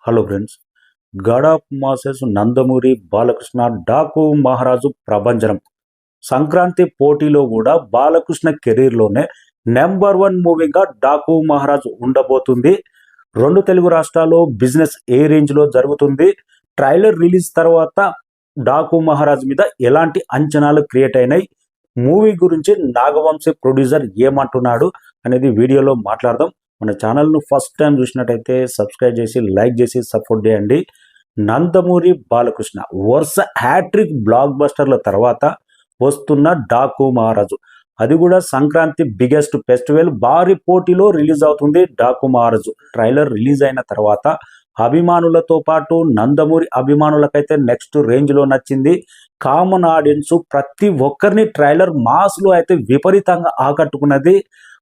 Hello friends, God of masses Nandamuri Balakrishna Daaku మహారాజు ప్రభంజనం సంక్రాంతి పోటీలో కూడా బాలకృష్ణ కెరీర్లోనే నెంబర్ 1 మూవీగా డాకు మహారాజు ఉండబోతుంది. 2 తెలుగు రాష్ట్రాల్లో బిజినెస్ ఏ రేంజ్లో జరుగుతుంది, ట్రైలర్ రిలీజ్ తర్వాత డాకు మహారాజ్ మీద ఎలాంటి అంచనాలు క్రియేట్ అయినాయి, మూవీ గురించి నాగవంశీ ప్రొడ్యూసర్ ఏమంటున్నాడు అనేది వీడియోలో మాట్లాడదాం. మన ఛానల్ను ఫస్ట్ టైం చూసినట్టయితే సబ్స్క్రైబ్ చేసి లైక్ చేసి సపోర్ట్ చేయండి. నందమూరి బాలకృష్ణ వరుస హ్యాట్రిక్ బ్లాక్ బస్టర్ల తర్వాత వస్తున్న డాకు మహారాజు, అది కూడా సంక్రాంతి బిగ్గెస్ట్ ఫెస్టివల్ భారీ పోటీలో రిలీజ్ అవుతుంది. డాకు మహారాజు ట్రైలర్ రిలీజ్ అయిన తర్వాత అభిమానులతో పాటు నందమూరి అభిమానులకైతే నెక్స్ట్ రేంజ్లో నచ్చింది. కామన్ ఆడియన్స్ ప్రతి ఒక్కరిని ట్రైలర్ మాస్లో అయితే విపరీతంగా ఆకట్టుకున్నది.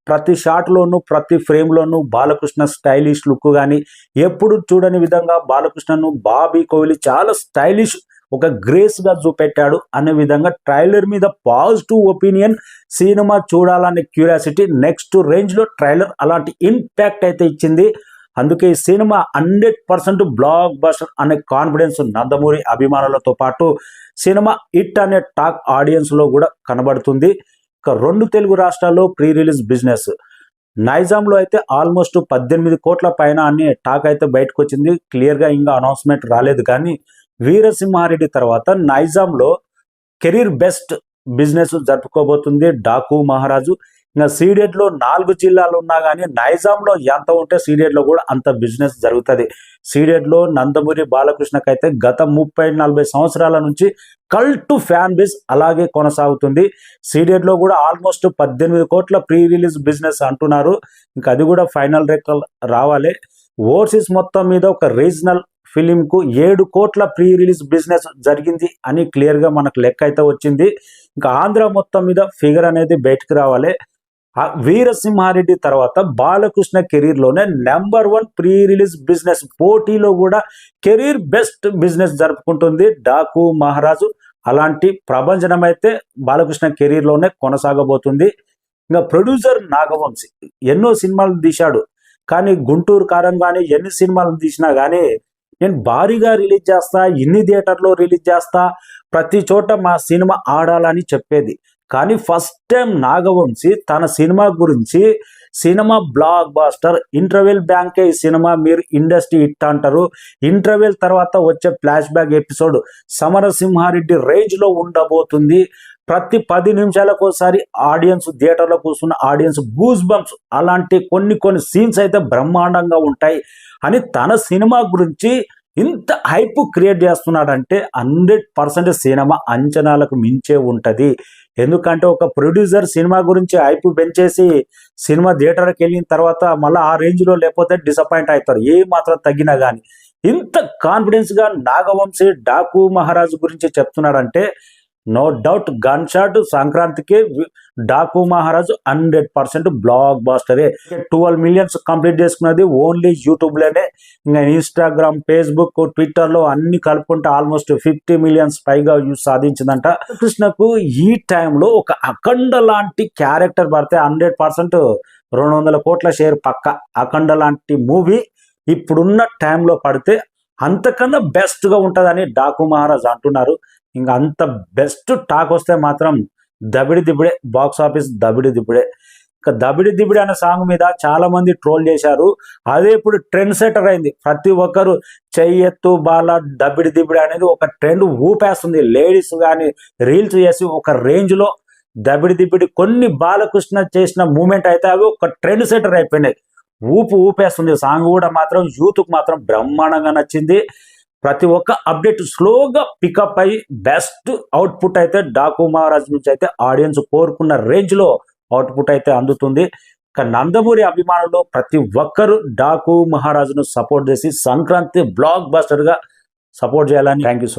ప్రతి షాట్లోనూ ప్రతి ఫ్రేమ్లోనూ బాలకృష్ణ స్టైలిష్ లుక్ కానీ, ఎప్పుడు చూడని విధంగా బాలకృష్ణను బాబీ కోహ్లీ చాలా స్టైలిష్ ఒక గ్రేస్గా చూపెట్టాడు అనే విధంగా ట్రైలర్ మీద పాజిటివ్ ఒపీనియన్, సినిమా చూడాలనే క్యూరియాసిటీ నెక్స్ట్ రేంజ్లో ట్రైలర్ అలాంటి ఇంపాక్ట్ అయితే ఇచ్చింది. అందుకే ఈ సినిమా 100% బ్లాక్ బస్టర్ అనే కాన్ఫిడెన్స్ నందమూరి అభిమానులతో పాటు సినిమా హిట్ అనే టాక్ ఆడియన్స్లో కూడా కనబడుతుంది. ఇక 2 తెలుగు రాష్ట్రాల్లో ప్రీ రిలీజ్ బిజినెస్ నైజాంలో అయితే ఆల్మోస్ట్ 18 కోట్ల పైన అని టాక్ అయితే బయటకు వచ్చింది. క్లియర్గా ఇంకా అనౌన్స్మెంట్ రాలేదు, కానీ వీరసింహారెడ్డి తర్వాత నైజాంలో కెరీర్ బెస్ట్ బిజినెస్ జరుపుకోబోతుంది డాకు మహారాజు. ఇంకా సీడెడ్లో 4 జిల్లాలు ఉన్నా కానీ నైజాంలో ఎంత ఉంటే సీడెడ్లో కూడా అంత బిజినెస్ జరుగుతుంది. సీడెడ్లో నందమూరి బాలకృష్ణకైతే గత 30-40 సంవత్సరాల నుంచి కల్ట్ ఫ్యాన్ బేస్ అలాగే కొనసాగుతుంది. సీడెడ్లో కూడా ఆల్మోస్ట్ 18 కోట్ల ప్రీ రిలీజ్ బిజినెస్ అంటున్నారు. ఇంకా అది కూడా ఫైనల్ రేట్ రావాలి. ఓవర్సీస్ మొత్తం మీద ఒక రీజనల్ ఫిలింకు 7 కోట్ల ప్రీ రిలీజ్ బిజినెస్ జరిగింది అని క్లియర్గా మనకు లెక్క అయితే వచ్చింది. ఇంకా ఆంధ్ర మొత్తం మీద ఫిగర్ అనేది బయటకు రావాలి. వీరసింహారెడ్డి తర్వాత బాలకృష్ణ కెరీర్లోనే నెంబర్ 1 ప్రీ రిలీజ్ బిజినెస్ పోటీలో కూడా కెరీర్ బెస్ట్ బిజినెస్ జరుపుకుంటుంది డాకు మహారాజు. అలాంటి ప్రభంజనం అయితే బాలకృష్ణ కెరీర్లోనే కొనసాగబోతుంది. ఇంకా ప్రొడ్యూసర్ నాగవంశీ ఎన్నో సినిమాలు తీశాడు, కానీ గుంటూరు కారం కానీ ఎన్ని సినిమాలు తీసినా కానీ నేను భారీగా రిలీజ్ చేస్తా, ఇన్ని థియేటర్లో రిలీజ్ చేస్తా, ప్రతి చోట మా సినిమా ఆడాలని చెప్పేది. కానీ ఫస్ట్ టైం నాగవంశీ తన సినిమా గురించి సినిమా బ్లాక్ బాస్టర్, ఇంటర్వెల్ బ్యాంకే ఈ సినిమా మీరు ఇండస్ట్రీ హిట్ అంటారు, ఇంటర్వెల్ తర్వాత వచ్చే ఫ్లాష్ బ్యాక్ ఎపిసోడ్ సమరసింహారెడ్డి రేంజ్లో ఉండబోతుంది, ప్రతి 10 నిమిషాలకు ఒకసారి ఆడియన్స్ థియేటర్లో కూర్చున్న ఆడియన్స్ గూస్ బంప్స్, అలాంటి కొన్ని సీన్స్ అయితే బ్రహ్మాండంగా ఉంటాయి అని తన సినిమా గురించి ఇంత హైప్ క్రియేట్ చేస్తున్నాడంటే 100% సినిమా అంచనాలకు మించే ఉంటుంది. ఎందుకంటే ఒక ప్రొడ్యూసర్ సినిమా గురించి హైప్ పెంచేసి సినిమా థియేటర్కి వెళ్ళిన తర్వాత మళ్ళీ ఆ రేంజ్లో లేకపోతే డిసప్పాయింట్ అవుతారు, ఏ మాత్రం తగ్గినా కానీ. ఇంత కాన్ఫిడెన్స్గా నాగవంశీ డాకు మహారాజు గురించి చెప్తున్నాడంటే నో డౌట్ గన్ షాట్ సంక్రాంతికి డాకు మహారాజు 100% బ్లాక్ బాస్టరే. 12 మిలియన్స్ కంప్లీట్ చేసుకున్నది ఓన్లీ యూట్యూబ్లోనే. ఇంకా ఇన్స్టాగ్రామ్, ఫేస్బుక్, ట్విట్టర్లో అన్ని కలుపుకుంటే ఆల్మోస్ట్ 50 మిలియన్స్ పైగా వ్యూస్ సాధించిందంట. కృష్ణకు ఈ టైంలో ఒక అఖండ లాంటి క్యారెక్టర్ పడితే 100% 200 కోట్ల షేర్ పక్క. అఖండ లాంటి మూవీ ఇప్పుడున్న టైంలో పడితే అంతకన్నా బెస్ట్గా ఉంటుందని డాకు మహారాజ్ అంటున్నారు. ఇంకా అంత బెస్ట్ టాక్ వస్తే మాత్రం దబిడి దిబిడే, బాక్స్ ఆఫీస్ దబిడి దిబిడే. ఇంకా దబిడి దిబిడి అనే సాంగ్ మీద చాలా మంది ట్రోల్ చేశారు. అదే ఇప్పుడు ట్రెండ్ సెటర్ అయింది. ప్రతి ఒక్కరు చెయ్యెత్తు బాల దబిడి దిబిడి అనేది ఒక ట్రెండ్ ఊపేస్తుంది. లేడీస్ కానీ రీల్స్ చేసి ఒక రేంజ్లో దబిడి దిబిడి కొన్ని బాలకృష్ణ చేసిన మూమెంట్ అయితే అవి ఒక ట్రెండ్ సెటర్ అయిపోయినాయి. ఊపేస్తుంది. సాంగ్ కూడా మాత్రం యూత్కు మాత్రం బ్రహ్మాండంగా నచ్చింది. ప్రతి ఒక్క అప్డేట్ స్లోగా పికప్ అయ్యి బెస్ట్ అవుట్పుట్ అయితే డాకు మహారాజ్ నుంచి అయితే ఆడియన్స్ కోరుకున్న రేంజ్లో అవుట్పుట్ అయితే అందుతుంది. ఇక నందమూరి అభిమానులు ప్రతి ఒక్కరు డాకు మహారాజును సపోర్ట్ చేసి సంక్రాంతి బ్లాక్ బస్టర్గా సపోర్ట్ చేయాలని. Thank you so much.